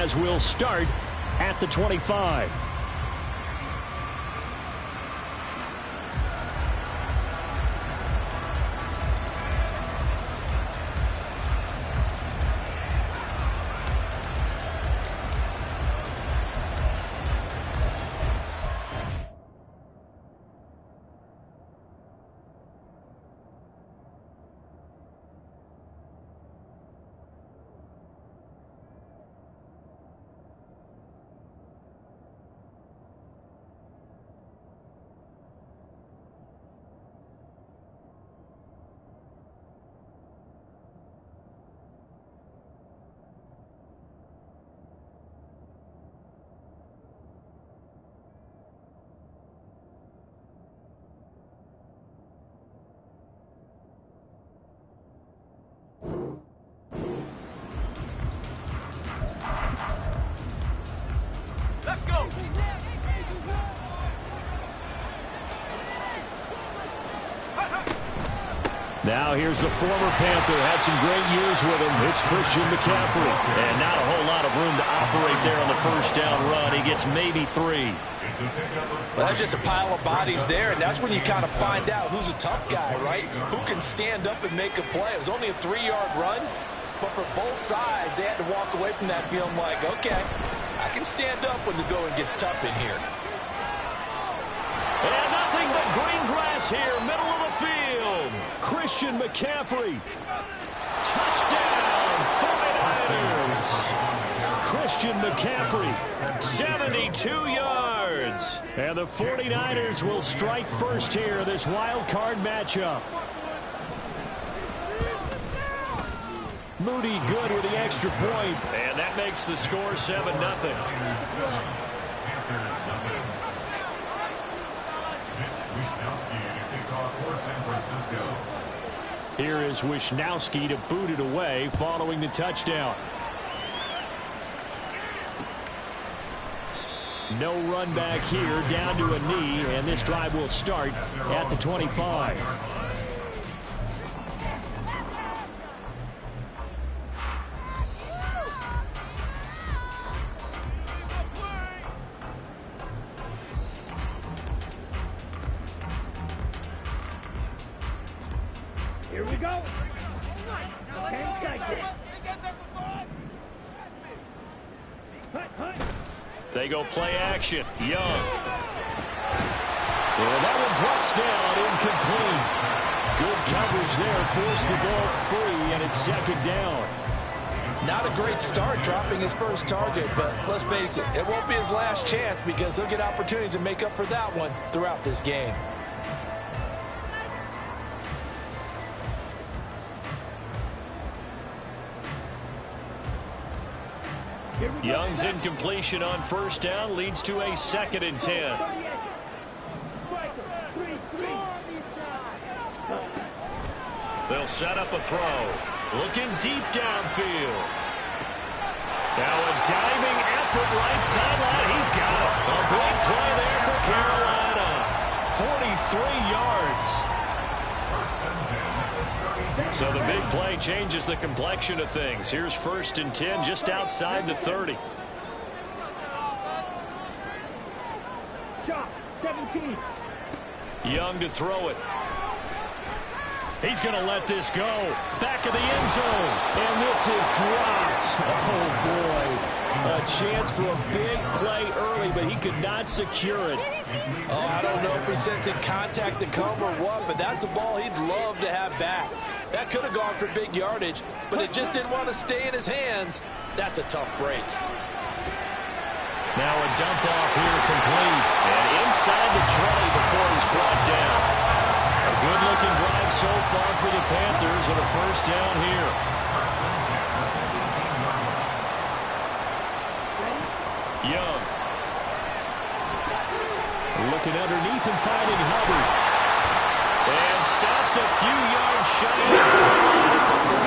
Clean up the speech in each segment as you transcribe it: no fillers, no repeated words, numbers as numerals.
as will start at the 25. Now here's the former Panther. Had some great years with him. It's Christian McCaffrey. And not a whole lot of room to operate there on the first down run. He gets maybe 3. Well, that's just a pile of bodies there, and that's when you kind of find out who's a tough guy, right? Who can stand up and make a play. It was only a 3-yard run, but for both sides, they had to walk away from that feeling like, okay, I can stand up when the going gets tough in here. And nothing but green grass here, middle of the field. Christian McCaffrey. Touchdown, 49ers. Christian McCaffrey, 72 yards. And the 49ers will strike first here, this wild card matchup. Moody good with the extra point. And that makes the score 7-0. Here is Wishnowski to boot it away following the touchdown. No run back here, down to a knee, and this drive will start at the 25. Here we go. 10 seconds. They go play action. Young. Well, that one drops down, incomplete. Good coverage there, forced the ball free, and it's second down. Not a great start dropping his first target, but let's face it, it won't be his last chance because he'll get opportunities to make up for that one throughout this game. Young's incompletion on first down leads to a 2nd and 10. They'll set up a throw. Looking deep downfield. Now a diving effort right sideline. He's got it. A big play there for Carolina. 43 yards. So the big play changes the complexion of things. Here's 1st and 10 just outside the 30. Shot, 17. Young to throw it. He's going to let this go. Back of the end zone. And this is dropped. Oh, boy. A chance for a big play early, but he could not secure it. Oh, I don't know if he's sensing contact to come or what, but that's a ball he'd love to have back. That could have gone for big yardage, but it just didn't want to stay in his hands. That's a tough break. Now a dump off here complete. And inside the 20 before he's brought down. A good-looking drive so far for the Panthers and a first down here. Young. Looking underneath and finding Hubbard. And stopped a few yards shy of the 3.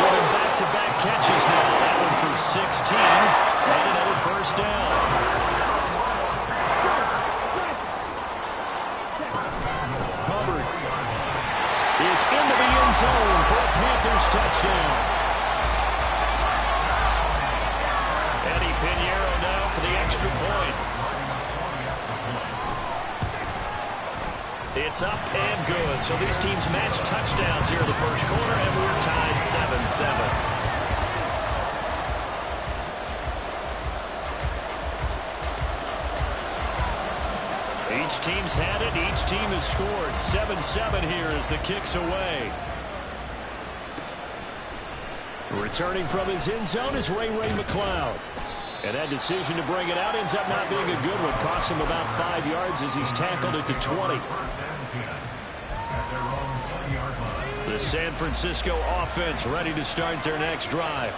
Giving back-to-back catches now. That one for 16. And another first down. Hubbard is into the end zone for a Panthers touchdown. It's up and good. So these teams match touchdowns here in the first quarter, and we're tied 7-7. Each team's had it. Each team has scored. 7-7 here as the kick's away. Returning from his end zone is Ray McCloud. And that decision to bring it out ends up not being a good one. Costs him about 5 yards as he's tackled at the 20. The San Francisco offense ready to start their next drive.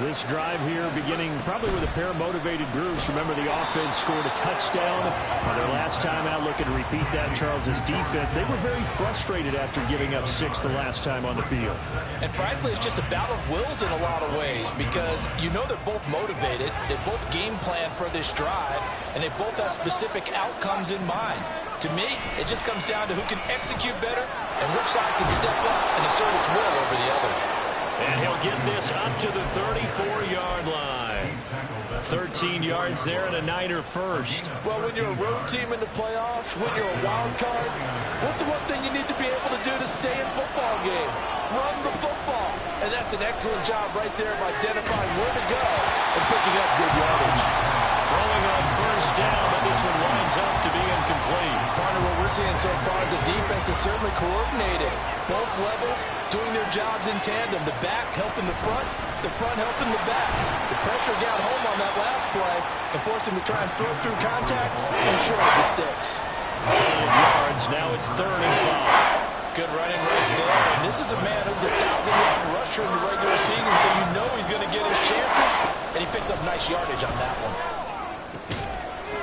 This drive here beginning probably with a pair of motivated groups. Remember, the offense scored a touchdown on their last time out. Looking to repeat that. Charles's defense, they were very frustrated after giving up 6 the last time on the field. And frankly, it's just a battle of wills in a lot of ways because you know they're both motivated. They both game plan for this drive, and they both have specific outcomes in mind. To me, it just comes down to who can execute better and which side can step up and assert its will over the other. And he'll get this up to the 34-yard line. 13 yards there and a Niner first. Well, when you're a road team in the playoffs, when you're a wild card, what's the one thing you need to be able to do to stay in football games? Run the football. And that's an excellent job right there of identifying where to go and picking up good yardage. Throwing on first down, but this one winds up to be incomplete. Partner, what we're seeing so far is the defense is certainly coordinating. Both levels doing their jobs in tandem. The back helping the front helping the back. The pressure got home on that last play and forced him to try and throw through contact and short of the sticks. 5 yards, now it's 3rd and 5. Good running right there. And this is a man who's a 1,000-yard rusher in the regular season, so you know he's going to get his chances, and he picks up nice yardage on that one.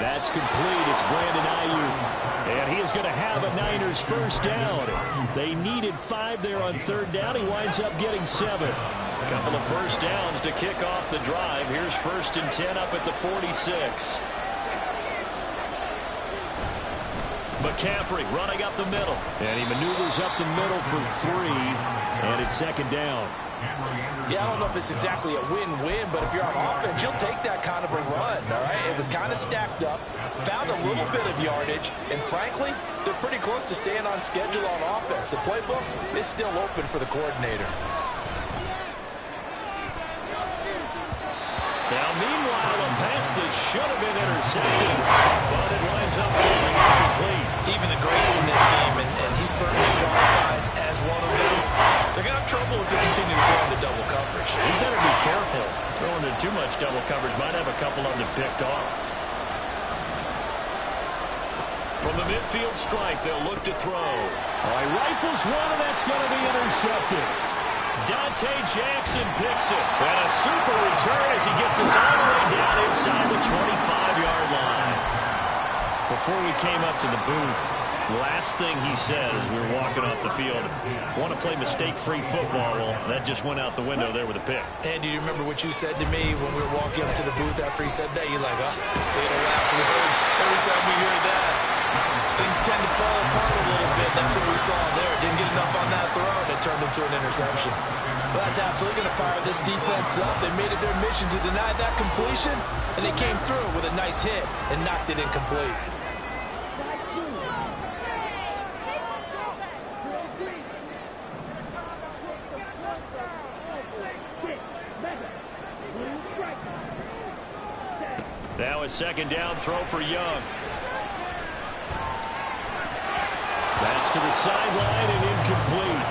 That's complete. It's Brandon Ayuk. And he is going to have a Niners first down. They needed 5 there on 3rd down. He winds up getting 7. A couple of first downs to kick off the drive. Here's 1st and 10 up at the 46. McCaffrey running up the middle. And he maneuvers up the middle for 3. And it's 2nd down. Yeah, I don't know if it's exactly a win-win, but if you're on offense, you'll take that kind of a run, all right? It was kind of stacked up, found a little bit of yardage, and frankly, they're pretty close to staying on schedule on offense. The playbook is still open for the coordinator. Now, meanwhile, a pass that should have been intercepted, but it winds up falling incomplete. Even the greats in this game, and he certainly qualifies as one of them, they're going to have trouble if they continue to throw into double coverage. He better be careful. Throwing into too much double coverage might have a couple of them picked off. From the midfield stripe, they'll look to throw. All right, rifles one, and that's going to be intercepted. Dante Jackson picks it. And a super return as he gets us all the way down inside the 25-yard line. Before we came up to the booth, last thing he said as we were walking off the field, want to play mistake-free football. Well, that just went out the window there with a pick. And do you remember what you said to me when we were walking up to the booth after he said that? You're like, oh, fatal last words. Every time we hear that, things tend to fall apart a little bit. That's what we saw there. Didn't get enough on that throw, and it turned into an interception. Well, that's absolutely going to fire this defense up. They made it their mission to deny that completion, and they came through with a nice hit and knocked it incomplete. Now a 2nd down throw for Young. That's to the sideline and incomplete.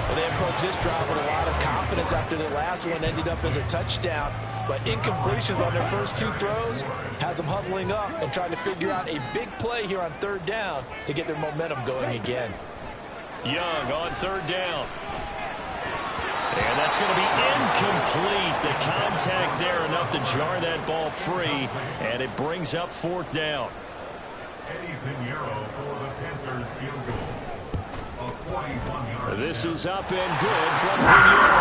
Well, they approached this drive with a lot of confidence after their last one ended up as a touchdown. But incompletions on their first 2 throws has them huddling up and trying to figure out a big play here on 3rd down to get their momentum going again. Young on 3rd down. And that's going to be incomplete. The contact there enough to jar that ball free, and it brings up 4th down. This is up and good from Pinheiro.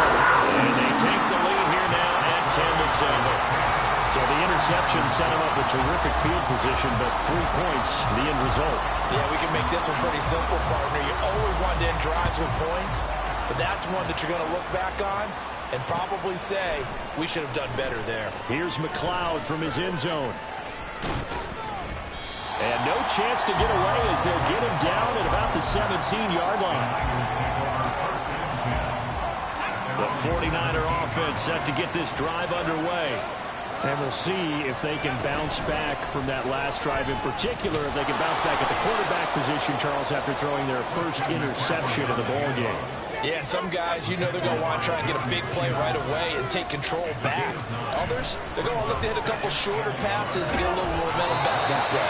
And they take the lead here now at 10-7. So the interception set him up with terrific field position, but 3 points, the end result. Yeah, we can make this one pretty simple, partner. You always want to end drives with points, but that's one that you're going to look back on and probably say, we should have done better there. Here's McCloud from his end zone. And no chance to get away as they'll get him down at about the 17-yard line. The 49er offense set to get this drive underway. And we'll see if they can bounce back from that last drive, in particular, if they can bounce back at the quarterback position, Charles, after throwing their first interception of the ballgame. Yeah, and some guys, you know they're going to want to try and get a big play right away and take control back. Others, they're going to look to hit a couple shorter passes and get a little momentum back that way.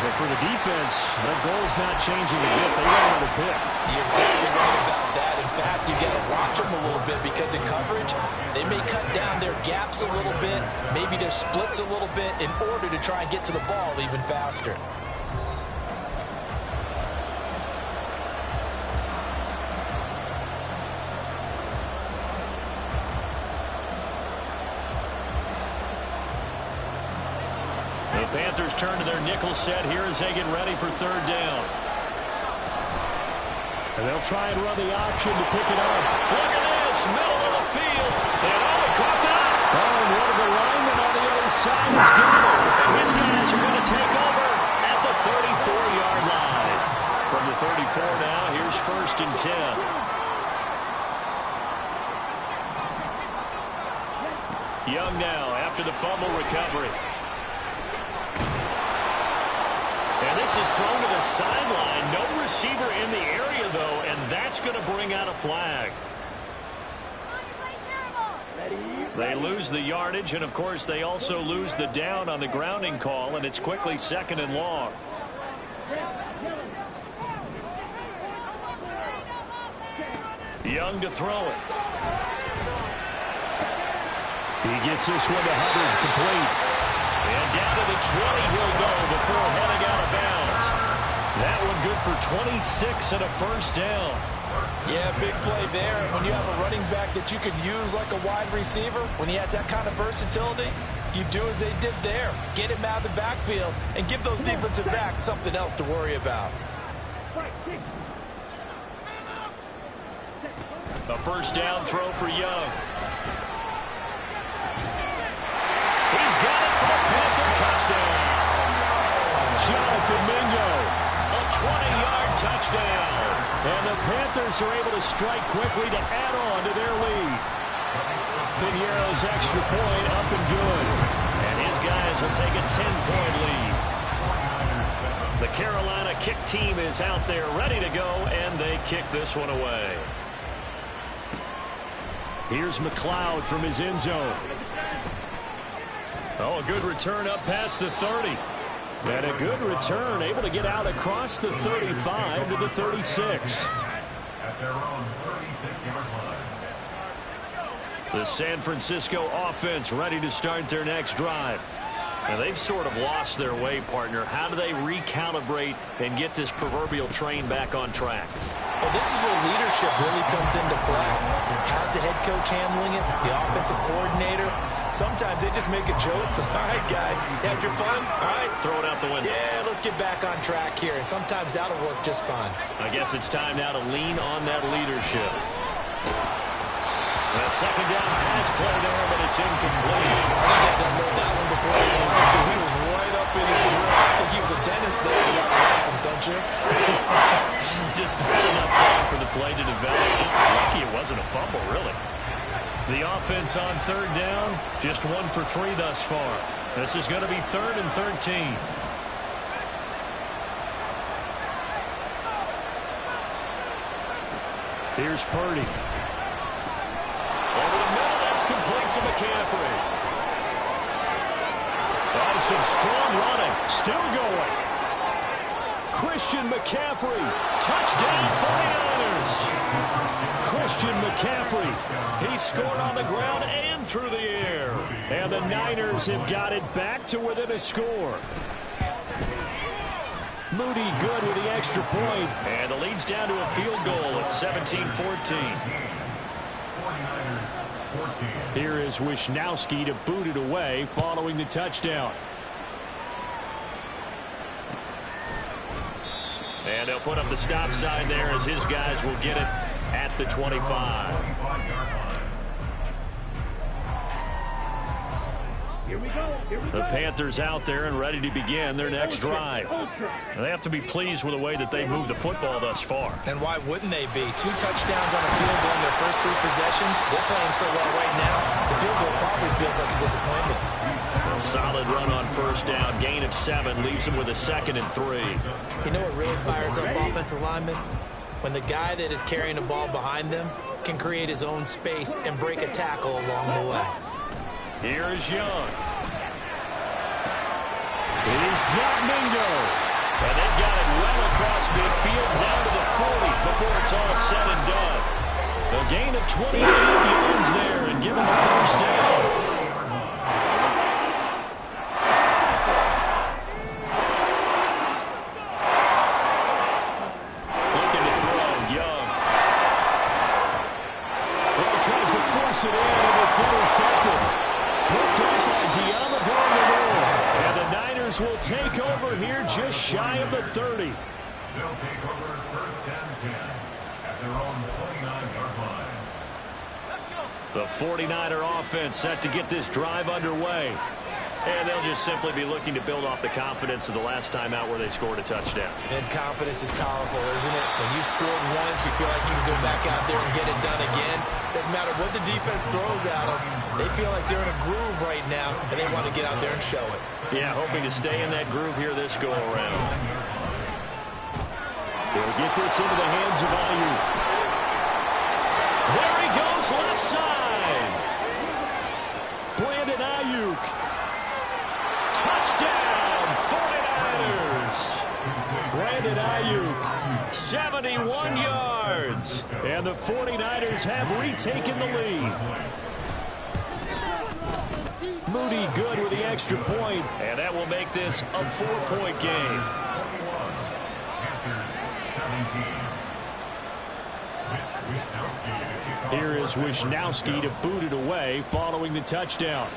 But for the defense, their goal's not changing a bit. They want another pick. You're exactly right about that. In fact, you got to watch them a little bit because in coverage, they may cut down their gaps a little bit, maybe their splits a little bit in order to try and get to the ball even faster. The Panthers turn to their nickel set here as they get ready for third down. And they'll try and run the option to pick it up. Look at this, middle of the field. And he caught up. Oh, and one of the linemen on the other side is gone. And his guys are going to take over at the 34-yard line. From the 34 now, here's 1st and 10. Young now after the fumble recovery. And this is thrown to the sideline. No receiver in the area, though, and that's going to bring out a flag. They lose the yardage, and, of course, they also lose the down on the grounding call, and it's quickly 2nd and long. Young to throw it. He gets this one to Hubbard, complete. And down to the 20 he'll go before heading out of bounds. That one good for 26 and a 1st down. Yeah, big play there. When you have a running back that you can use like a wide receiver, when he has that kind of versatility, you do as they did there. Get him out of the backfield and give those defensive backs something else to worry about. A 1st down throw for Young. He's got it for a Panther touchdown. Jonathan Mingo, a 20-yard touchdown. And the Panthers are able to strike quickly to add on to their lead. Piñeiro's extra point up and good. And his guys will take a 10-point lead. The Carolina kick team is out there ready to go, and they kick this one away. Here's McLeod from his end zone. Oh, a good return up past the 30. And a good return, able to get out across the 35 to the 36. The San Francisco offense ready to start their next drive. Now, they've sort of lost their way, partner. How do they recalibrate and get this proverbial train back on track? Well, this is where leadership really comes into play. How's the head coach handling it? The offensive coordinator? Sometimes they just make a joke. All right, guys, had your fun? All right. Throw it out the window. Yeah, let's get back on track here. And sometimes that'll work just fine. I guess it's time now to lean on that leadership. A 2nd down pass play there, but it's incomplete. I think he had to unload that one before he wanted to. He was right up in his grill. I think he was a dentist there without a license, don't you? Just had enough time for the play to develop. Lucky it wasn't a fumble, really. The offense on 3rd down, just 1 for 3 thus far. This is going to be 3rd and 13. Here's Purdy. Over the middle, that's complete to McCaffrey. Oh, some strong running. Still going. Christian McCaffrey. Touchdown 49ers. Christian McCaffrey. He scored on the ground and through the air. And the Niners have got it back to within a score. Moody good with the extra point. And the lead's down to a field goal at 17-14. Here is Wisnowski to boot it away following the touchdown. And they'll put up the stop sign there as his guys will get it at the 25. Here we go. The Panthers out there and ready to begin their next drive. And they have to be pleased with the way that they moved the football thus far. And why wouldn't they be? 2 touchdowns on the field goal in their first 3 possessions. They're playing so well right now, the field goal probably feels like a disappointment. A solid run on first down. Gain of 7 leaves them with a 2nd and 3. You know what really fires up offensive linemen? When the guy that is carrying the ball behind them can create his own space and break a tackle along the way. Here is Young. He's got Mingo. And they've got it well across midfield down to the 40 before it's all said and done. A gain of 28 yards there and given the first down. Looking to throw, Young. Well, he tries to force it in, and it's intercepted. Picked up by Diamador Lenore. And the Niners will take over here just shy of the 30. They'll take over first and 10 at their own 29-yard line. The 49er offense set to get this drive underway. And they'll just simply be looking to build off the confidence of the last time out where they scored a touchdown. And confidence is powerful, isn't it? When you scored once, you feel like you can go back out there and get it done again. Doesn't matter what the defense throws at them. They feel like they're in a groove right now, and they want to get out there and show it. Yeah, hoping to stay in that groove here this go-around. They'll get this into the hands of Ayuk. There he goes, left side. Brandon Ayuk. Touchdown, 49ers. Brandon Ayuk, 71 yards. And the 49ers have retaken the lead. Moody good with the extra point, and that will make this a 4-point game. Here is Wisnowski to boot it away following the touchdown.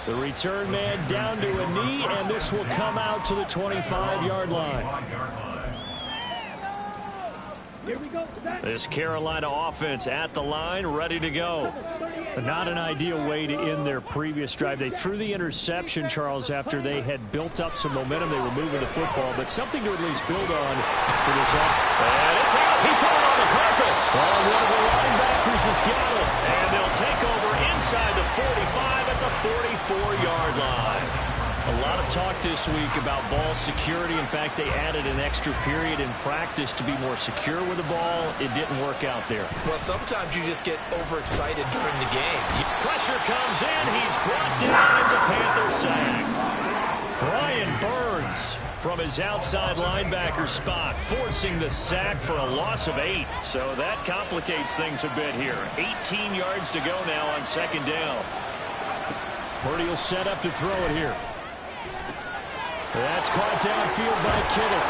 The return man down to a knee, and this will come out to the 25-yard line. Here we go. This Carolina offense at the line, ready to go. Not an ideal way to end their previous drive. They threw the interception, Charles, after they had built up some momentum. They were moving the football, but something to at least build on for this up. And it's out. He put it on the carpet. Well, one of the linebackers has got it. And they'll take over inside the 45 at the 44-yard line. A lot of talk this week about ball security. In fact, they added an extra period in practice to be more secure with the ball. It didn't work out there. Well, sometimes you just get overexcited during the game. Pressure comes in. He's brought down. It's a Panther sack. Brian Burns from his outside linebacker spot, forcing the sack for a loss of 8. So that complicates things a bit here. 18 yards to go now on second down. Purdy will set up to throw it here. That's caught downfield by Kittle.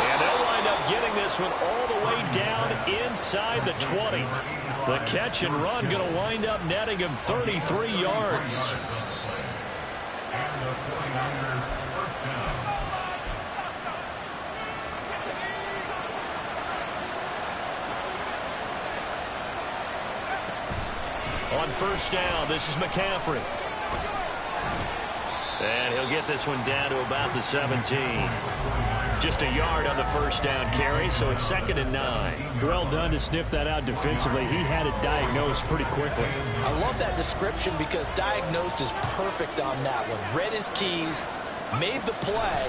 And they'll wind up getting this one all the way down inside the 20. The catch and run going to wind up netting him 33 yards. On first down, this is McCaffrey. And he'll get this one down to about the 17. Just a yard on the first down carry, so it's 2nd and 9. Well done to sniff that out defensively. He had it diagnosed pretty quickly. I love that description because diagnosed is perfect on that one. Read his keys, made the play,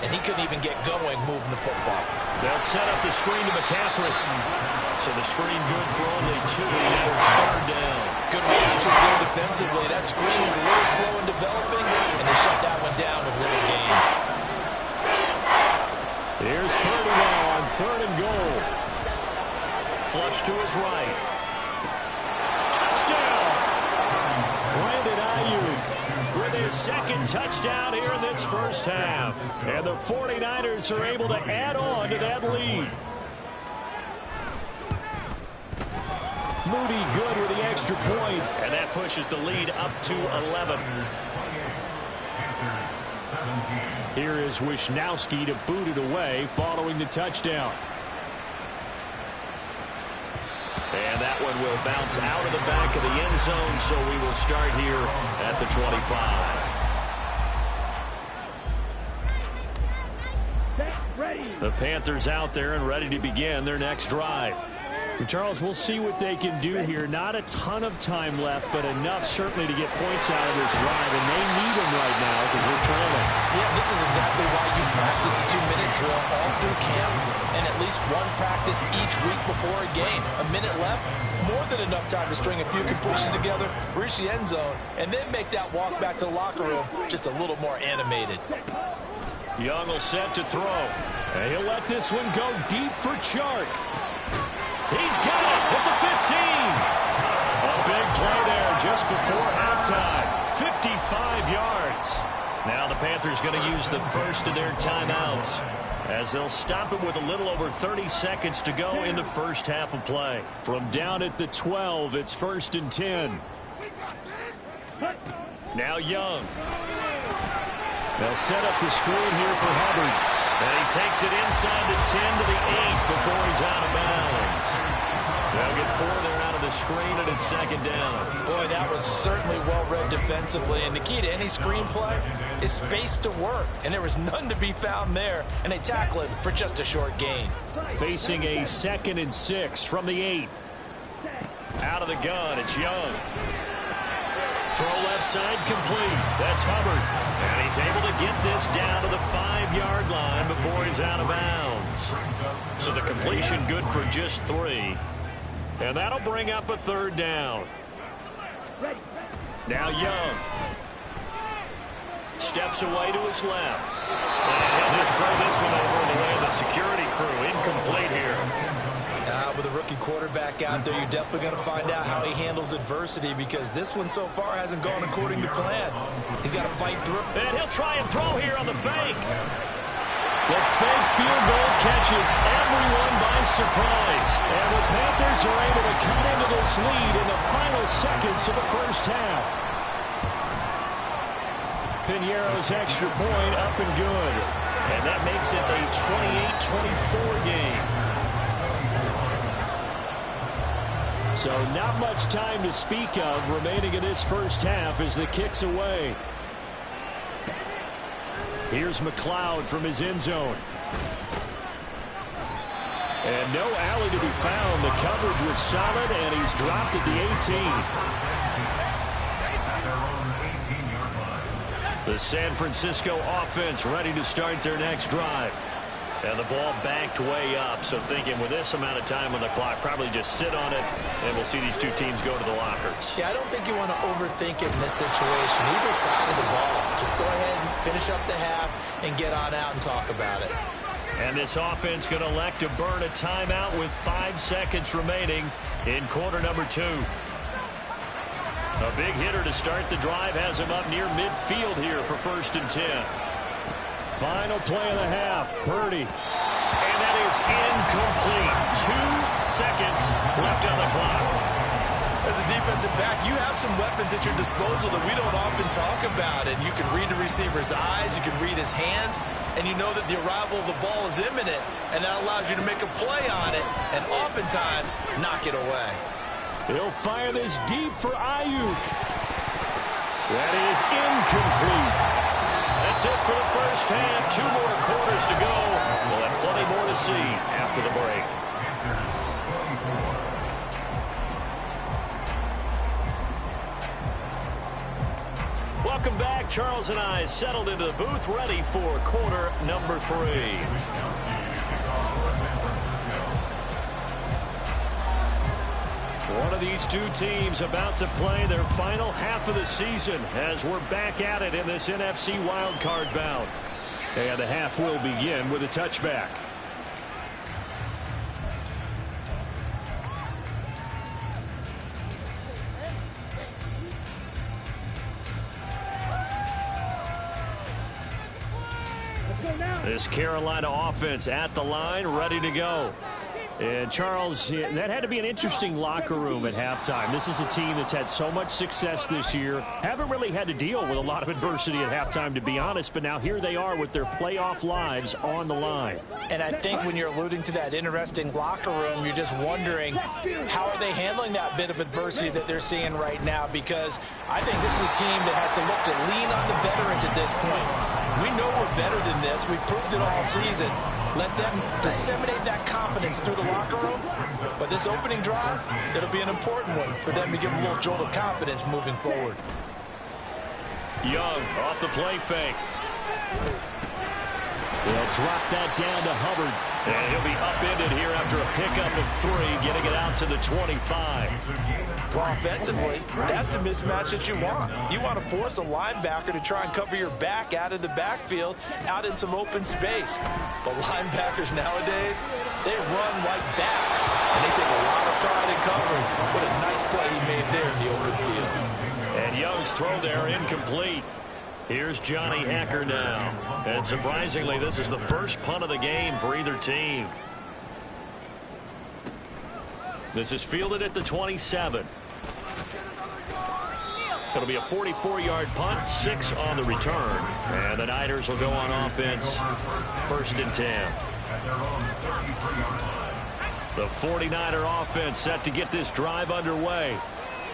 and he couldn't even get going moving the football. They'll set up the screen to McCaffrey. So the screen good for only 2, and now it's 3rd down. Good reactions there defensively. That screen was a little slow in developing, and they shut that one down with little gain. Here's Purdy now on 3rd and goal. Flush to his right. Touchdown! Brandon Ayuk with his 2nd touchdown here in this first half. And the 49ers are able to add on to that lead. Moody good with the extra point, and that pushes the lead up to 11. Here is Wisnowski to boot it away following the touchdown. And that one will bounce out of the back of the end zone, so we will start here at the 25. The Panthers out there and ready to begin their next drive. Charles, we'll see what they can do here. Not a ton of time left, but enough certainly to get points out of this drive, and they need them right now because they're trailing. Yeah, this is exactly why you practice a 2-minute drill all through camp and at least one practice each week before a game. A minute left, more than enough time to string a few completions together, reach the end zone, and then make that walk back to the locker room just a little more animated. Young will set to throw. And he'll let this one go deep for Chark. He's got it at the 15. A big play there just before halftime. 55 yards. Now the Panthers going to use the first of their timeouts as they'll stop it with a little over 30 seconds to go in the first half of play. From down at the 12, it's 1st and 10. Now Young. They'll set up the screen here for Hubbard. And he takes it inside the 10 to the 8 before he's out of bounds. They'll get 4 there out of the screen, and it's second down. Boy, that was certainly well-read defensively. And the key to any screen play is space to work. And there was none to be found there. And they tackle it for just a short gain. Facing a 2nd and 6 from the 8. Out of the gun, it's Young. Throw left side complete. That's Hubbard. And he's able to get this down to the 5-yard line before he's out of bounds. So the completion good for just 3. And that'll bring up a 3rd down. Now Young. Steps away to his left. And he'll just throw this one over in the way of the security crew. Incomplete here. With a rookie quarterback out there, you're definitely going to find out how he handles adversity because this one so far hasn't gone according to plan. He's got to fight through. And he'll try and throw here on the fake. The fake field goal catches everyone by surprise. And the Panthers are able to cut into this lead in the final seconds of the first half. Piñeiro's extra point up and good. And that makes it a 28-24 game. So not much time to speak of remaining in this first half as the kick's away. Here's McLeod from his end zone. And no alley to be found. The coverage was solid, and he's dropped at the 18. The San Francisco offense ready to start their next drive. And the ball backed way up, so thinking with this amount of time on the clock, probably just sit on it, and we'll see these two teams go to the lockers. Yeah, I don't think you want to overthink it in this situation. Either side of the ball. Just go ahead and finish up the half and get on out and talk about it. And this offense going to elect to burn a timeout with 5 seconds remaining in quarter number 2. A big hitter to start the drive has him up near midfield here for 1st and 10. Final play of the half, Purdy. And that is incomplete. 2 seconds left on the clock. As a defensive back, you have some weapons at your disposal that we don't often talk about. And you can read the receiver's eyes, you can read his hands, and you know that the arrival of the ball is imminent. And that allows you to make a play on it and oftentimes knock it away. He'll fire this deep for Ayuk. That is incomplete. That's it for the first half. 2 more quarters to go. We'll have plenty more to see after the break. Welcome back. Charles and I settled into the booth, ready for quarter number 3. One of these two teams about to play their final half of the season as we're back at it in this NFC wildcard bout. And the half will begin with a touchback. This Carolina offense at the line, ready to go. And, Charles, that had to be an interesting locker room at halftime. This is a team that's had so much success this year. Haven't really had to deal with a lot of adversity at halftime, to be honest. But now here they are with their playoff lives on the line. And I think when you're alluding to that interesting locker room, you're just wondering how are they handling that bit of adversity that they're seeing right now, because I think this is a team that has to look to lean on the veterans at this point. We know we're better than this. We've proved it all season. Let them disseminate that confidence through the locker room. But this opening drive, it'll be an important one for them to give them a little jolt of confidence moving forward. Young off the play fake. They'll drop that down to Hubbard. And he'll be upended here after a pickup of 3, getting it out to the 25. Well, offensively, that's the mismatch that you want. You want to force a linebacker to try and cover your back out of the backfield, out in some open space. But linebackers nowadays, they run like backs, and they take a lot of pride in covering. What a nice play he made there in the open field. And Young's throw there incomplete. Here's Johnny Hacker now. And surprisingly, this is the first punt of the game for either team. This is fielded at the 27. It'll be a 44-yard punt, 6 on the return. And the Niners will go on offense, 1st and 10. The 49er offense set to get this drive underway.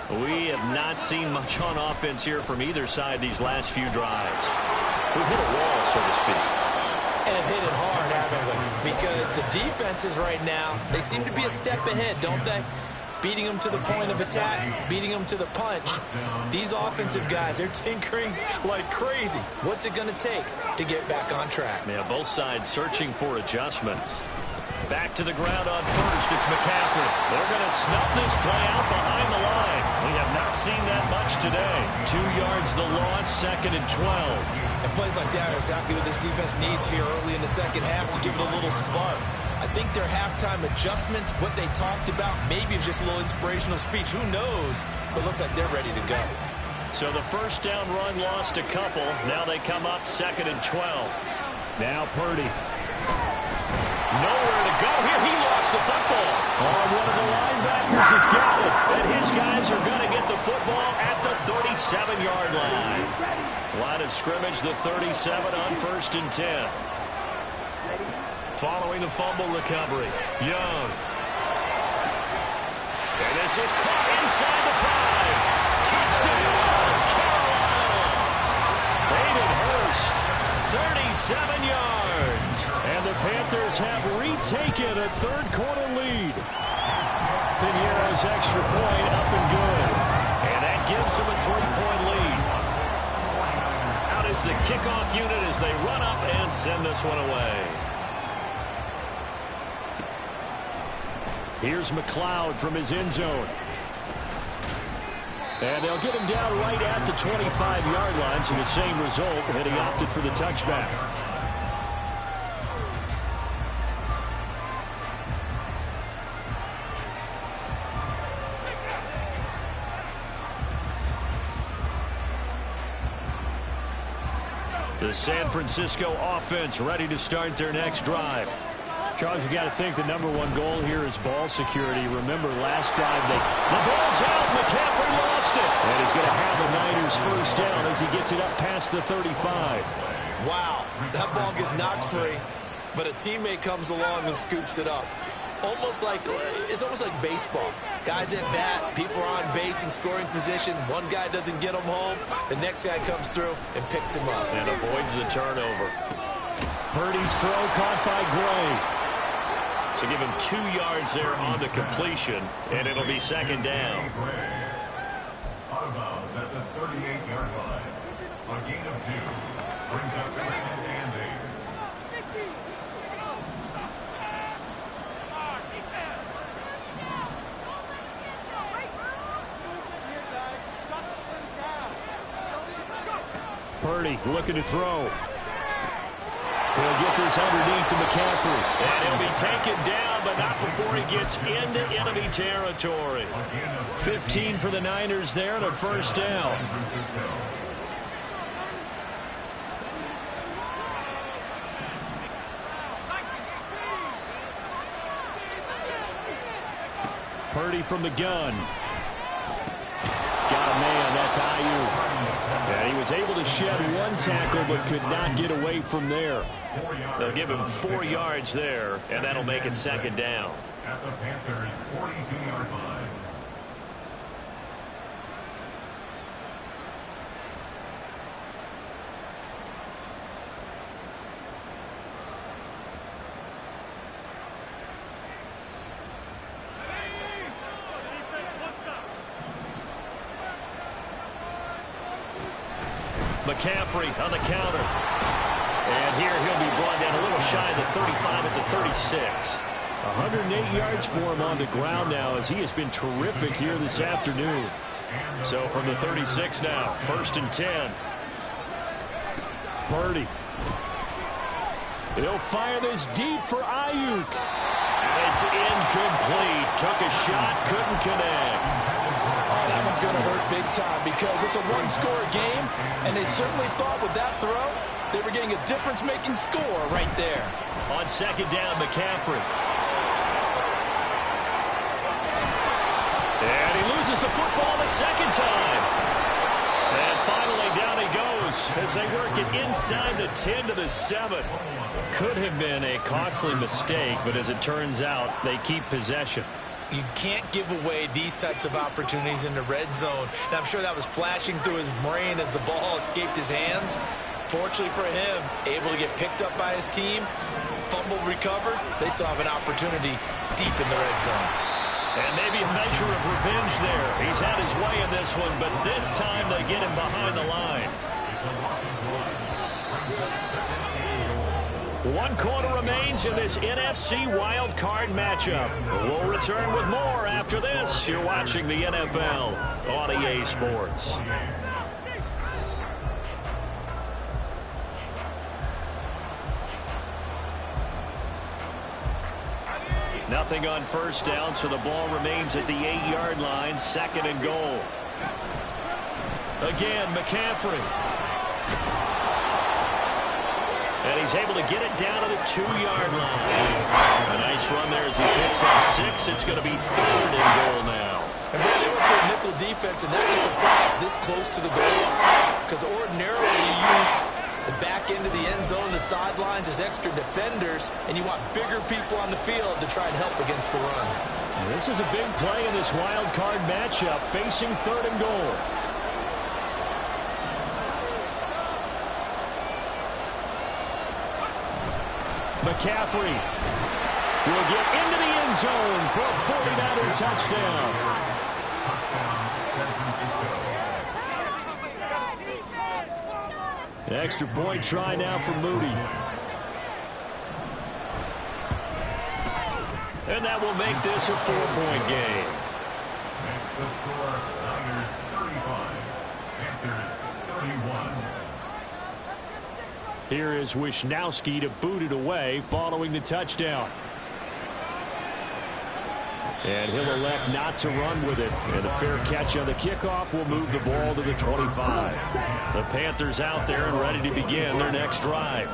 We have not seen much on offense here from either side these last few drives. We've hit a wall, so to speak. And have hit it hard, haven't we? Because the defenses right now, they seem to be a step ahead, don't they? Beating them to the point of attack, beating them to the punch. These offensive guys, they're tinkering like crazy. What's it going to take to get back on track? Yeah, both sides searching for adjustments. Back to the ground on first. It's McCaffrey. They're going to snuff this play out behind the line. We have not seen that much today. 2 yards the loss, 2nd and 12. And plays like that are exactly what this defense needs here early in the second half to give it a little spark. I think their halftime adjustments, what they talked about, maybe it was just a little inspirational speech. Who knows? But looks like they're ready to go. So the first down run lost a couple. Now they come up 2nd and 12. Now Purdy. Nowhere to go here. He lost the football. Oh, one of the linebackers has got it. And his guys are going to get the football at the 37-yard line. Line of scrimmage, the 37 on 1st and 10. Following the fumble recovery, Young. And this is caught inside the 5. Touchdown, Carolina. David Hurst, 37 yards. And the Panthers have retaken a third-quarter lead. Piñeiro's extra point up and good. And that gives them a 3-point lead. Out is the kickoff unit as they run up and send this one away. Here's McLeod from his end zone. And they'll get him down right at the 25-yard line, so the same result, and he opted for the touchback. The San Francisco offense ready to start their next drive. Charles, you got to think the #1 goal here is ball security. Remember, last drive, the ball's out. McCaffrey lost it. And he's going to have the Niners first down as he gets it up past the 35. Wow, that ball gets knocked free, but a teammate comes along and scoops it up. It's almost like baseball. Guys at bat, people are on base in scoring position. One guy doesn't get him home. The next guy comes through and picks him up. And avoids the turnover. Purdy's throw caught by Gray. So give him 2 yards there on the completion, and it'll be 2nd down. Out of bounds at the 38-yard line. A gain of 2 brings up 2nd and 8. Purdy looking to throw. He'll get this underneath to McCaffrey. And he'll be taken down, but not before he gets into enemy territory. 15 for the Niners there and a first down. Purdy from the gun. Got a man. That's Ayuk. And he was able to shed one tackle but could not get away from there. They'll give him 4 yards there, and that'll make it second down. At the Panthers' 42-yard line. McCaffrey on the counter. And here he'll be brought down a little shy of the 35 at the 36. 108 yards for him on the ground now as he has been terrific here this afternoon. So from the 36 now, 1st and 10. Purdy. He'll fire this deep for Ayuk. It's incomplete. Took a shot, couldn't connect. Oh, that one's going to hurt big time because it's a one-score game, and they certainly thought with that throw they were getting a difference-making score right there. On second down, McCaffrey. And he loses the football the second time. And finally down he goes as they work it inside the 10 to the 7. Could have been a costly mistake, but as it turns out, they keep possession. You can't give away these types of opportunities in the red zone. And I'm sure that was flashing through his brain as the ball escaped his hands. Fortunately for him, able to get picked up by his team, fumble recovered. They still have an opportunity deep in the red zone. And maybe a measure of revenge there. He's had his way in this one, but this time they get him behind the line. 1 quarter remains in this NFC Wild Card matchup. We'll return with more after this. You're watching the NFL on EA Sports. Nothing on first down, so the ball remains at the 8-yard line, 2nd and goal. Again, McCaffrey. And he's able to get it down to the 2-yard line. A nice run there as he picks up 6. It's going to be 3rd and goal now. And then they went to a nickel defense, and that's a surprise this close to the goal. Because ordinarily you use the back end of the end zone, the sidelines as extra defenders, and you want bigger people on the field to try and help against the run. This is a big play in this wild card matchup, facing 3rd and goal. McCaffrey will get into the end zone for a 49er touchdown. San Francisco. Extra point try now for Moody. And that will make this a 4-point game. Next the score, Niners 35, Panthers 31. Here is Wisnowski to boot it away following the touchdown. And he'll elect not to run with it. And a fair catch on the kickoff will move the ball to the 25. The Panthers out there and ready to begin their next drive.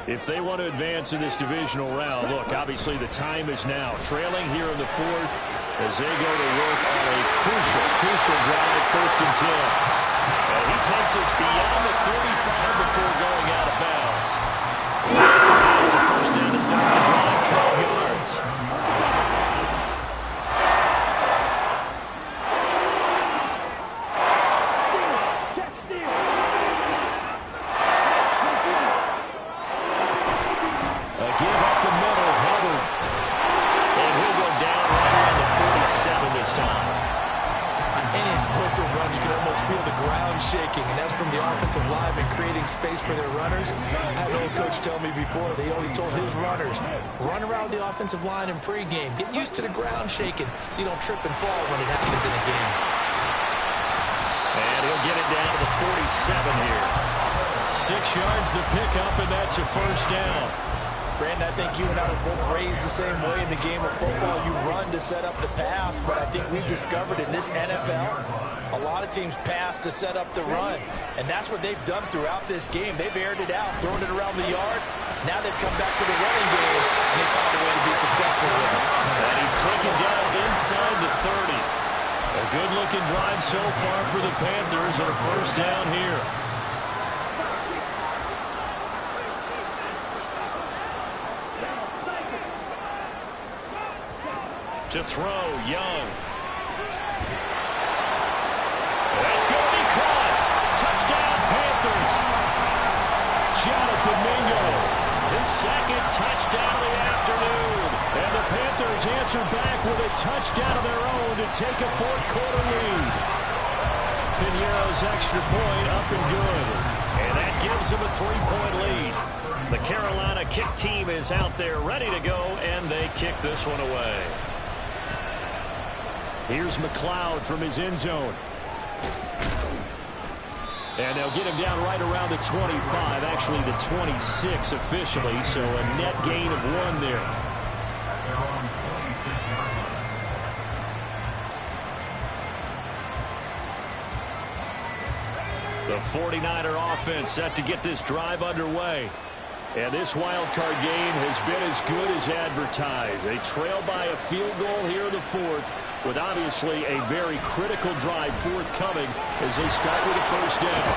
If they want to advance in this divisional round, look, obviously the time is now. Trailing here in the 4th as they go to work on a crucial drive, 1st and 10. And he takes us beyond the 35 before going out of bounds. It's a 1st down to start the drive, 12 yards. Run, you can almost feel the ground shaking, and that's from the offensive linemen creating space for their runners. I had an old coach tell me before, they always told his runners, run around the offensive line in pregame. Get used to the ground shaking so you don't trip and fall when it happens in a game. And he'll get it down to the 47 here. 6 yards the pickup, and that's a 1st down. Brandon, I think you and I were both raised the same way in the game of football. You run to set up the pass, but I think we've discovered in this NFL, a lot of teams pass to set up the run. And that's what they've done throughout this game. They've aired it out, thrown it around the yard. Now they've come back to the running game, and they found a way to be successful with it. And he's taken down inside the 30. A good-looking drive so far for the Panthers and a first down here. To throw, Young. That's going to be caught. Touchdown, Panthers. Jonathan Mingo, his second touchdown of the afternoon. And the Panthers answer back with a touchdown of their own to take a fourth-quarter lead. Piñeiro's extra point up and good. And that gives them a 3-point lead. The Carolina kick team is out there ready to go, and they kick this one away. Here's McLeod from his end zone. And they'll get him down right around the 25, actually the 26 officially, so a net gain of 1 there. The 49er offense set to get this drive underway. And this wild card game has been as good as advertised. They trail by a field goal here in the fourth, with obviously a very critical drive forthcoming as they start with a first down.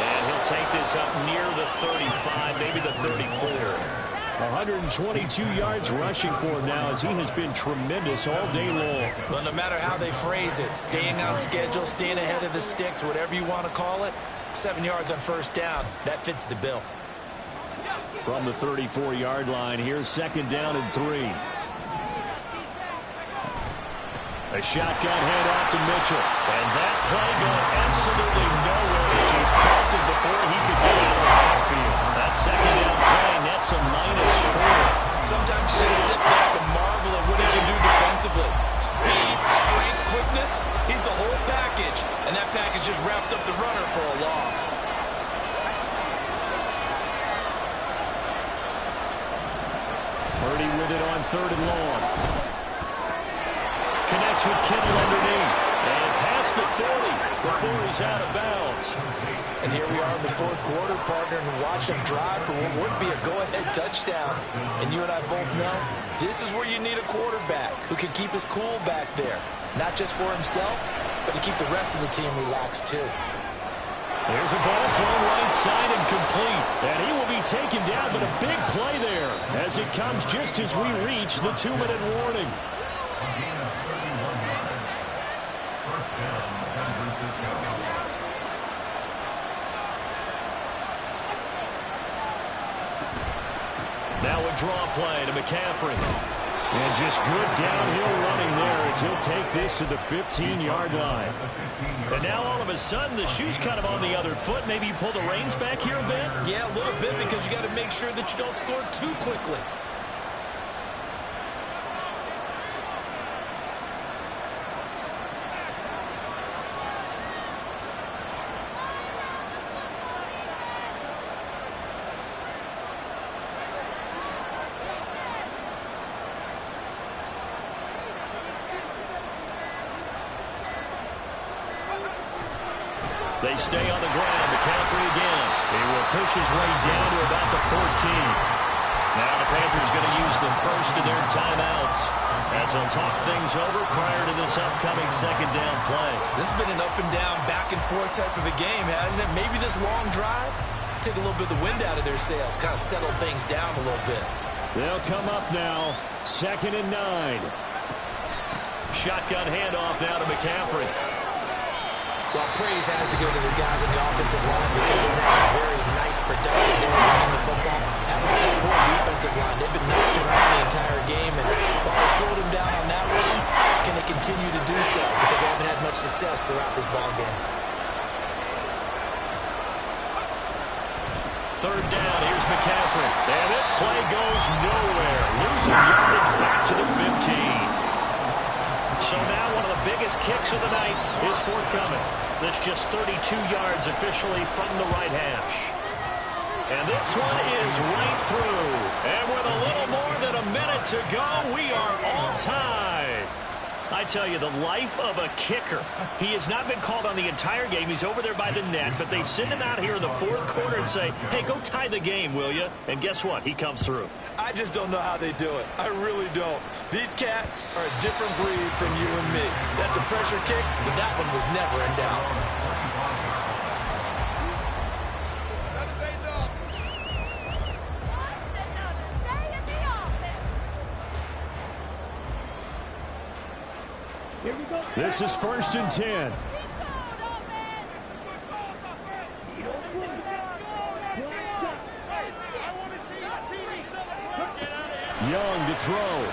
And he'll take this up near the 35, maybe the 34. 122 yards rushing for him now, as he has been tremendous all day long. Well, no matter how they phrase it, staying on schedule, staying ahead of the sticks, whatever you want to call it, 7 yards on first down, that fits the bill. From the 34-yard line, here's second down and 3. A shotgun handoff to Mitchell. And that play going absolutely nowhere as he's bolted before he could get out of the backfield. That second down play nets a -4. Sometimes you just sit back and marvel at what he can do defensively. Speed, strength, quickness, he's the whole package. And that package just wrapped up the runner for a loss. Purdy with it on 3rd and long. Connects with Kittle underneath. And past the 40 before he's out of bounds. And here we are in the fourth quarter, partner, and watch him drive for what would be a go-ahead touchdown. And you and I both know this is where you need a quarterback who can keep his cool back there. Not just for himself, but to keep the rest of the team relaxed too. There's a ball thrown right side and complete. And he will be taken down, but a big play there as it comes just as we reach the 2-minute warning. Now a draw play to McCaffrey. And just good downhill running there as he'll take this to the 15-yard line. And now all of a sudden the shoe's kind of on the other foot. Maybe you pull the reins back here a bit? Yeah, a little bit, because you got to make sure that you don't score too quickly. They stay on the ground. McCaffrey again. He will push his way down to about the 14. Now the Panthers going to use the first of their timeouts as they'll talk things over prior to this upcoming second down play. This has been an up and down, back and forth type of a game, hasn't it? Maybe this long drive take a little bit of the wind out of their sails, kind of settle things down a little bit. They'll come up now. 2nd and 9. Shotgun handoff now to McCaffrey. Well, praise has to go to the guys on the offensive line because of that very nice, productive day running the football. How's that poor defensive line? They've been knocked around the entire game, and while they slowed them down on that run, can they continue to do so? Because they haven't had much success throughout this ball game. 3rd down, here's McCaffrey. And this play goes nowhere. Losing yardage back to the 15. So now one of the biggest kicks of the night is forthcoming. That's just 32 yards officially from the right hash. And this one is right through. And with a little more than a minute to go, we are on time. I tell you, the life of a kicker. He has not been called on the entire game. He's over there by the net, but they send him out here in the fourth quarter and say, hey, go tie the game, will you? And guess what? He comes through. I just don't know how they do it. I really don't. These cats are a different breed from you and me. That's a pressure kick, but that one was never in doubt. Here we go. This is 1st and 10. Young to throw.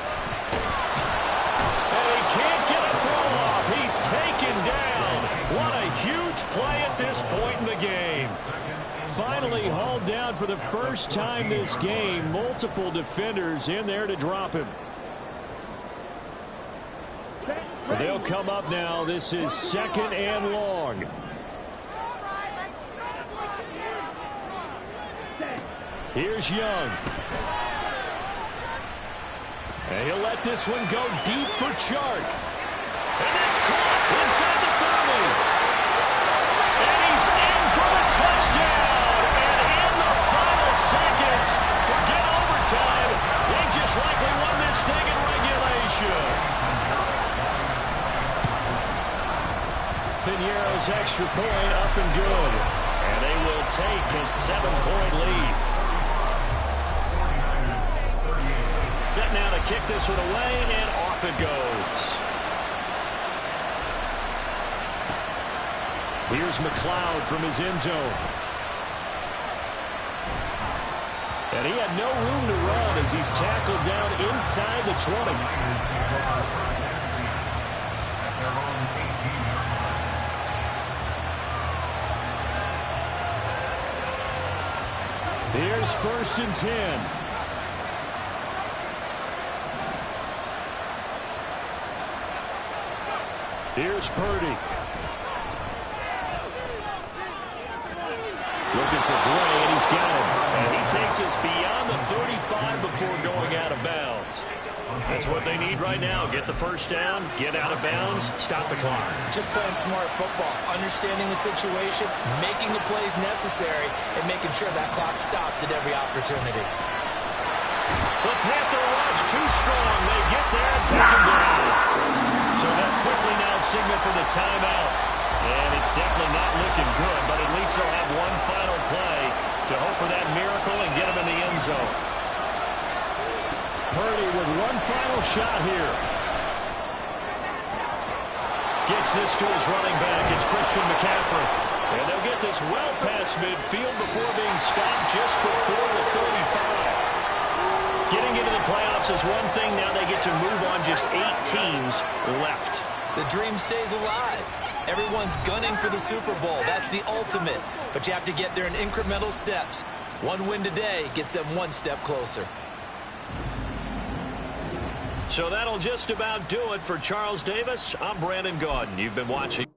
And he can't get a throw off. He's taken down. What a huge play at this point in the game. Finally hauled down for the first time this game. Multiple defenders in there to drop him. They'll come up now. This is 2nd and long. Here's Young. And he'll let this one go deep for Chark. And it's caught inside the 30. And he's in for the touchdown. And in the final seconds, forget overtime. They just likely won this thing in regulation. Piñeiro's extra point up and good. And they will take a 7-point lead. Set now to kick this one away, and off it goes. Here's McLeod from his end zone. And he had no room to run as he's tackled down inside the 20. Here's 1st and 10. Here's Purdy. Looking for Gray, and he's got him. And he takes us beyond the 35 before going out of bounds. That's what they need right now. Get the first down, get out of bounds, stop the clock. Just playing smart football, understanding the situation, making the plays necessary, and making sure that clock stops at every opportunity. The Panther rush too strong. They get there and take him down. So they'll quickly now signal for the timeout. And it's definitely not looking good, but at least they'll have one final play to hope for that miracle and get him in the end zone. Purdy with one final shot here. Gets this to his running back. It's Christian McCaffrey. And they'll get this well past midfield before being stopped just before the 35. Getting into the playoffs is one thing. Now they get to move on. Just 8 teams left. The dream stays alive. Everyone's gunning for the Super Bowl. That's the ultimate. But you have to get there in incremental steps. One win today gets them one step closer. So that'll just about do it for Charles Davis. I'm Brandon Gaudin. You've been watching.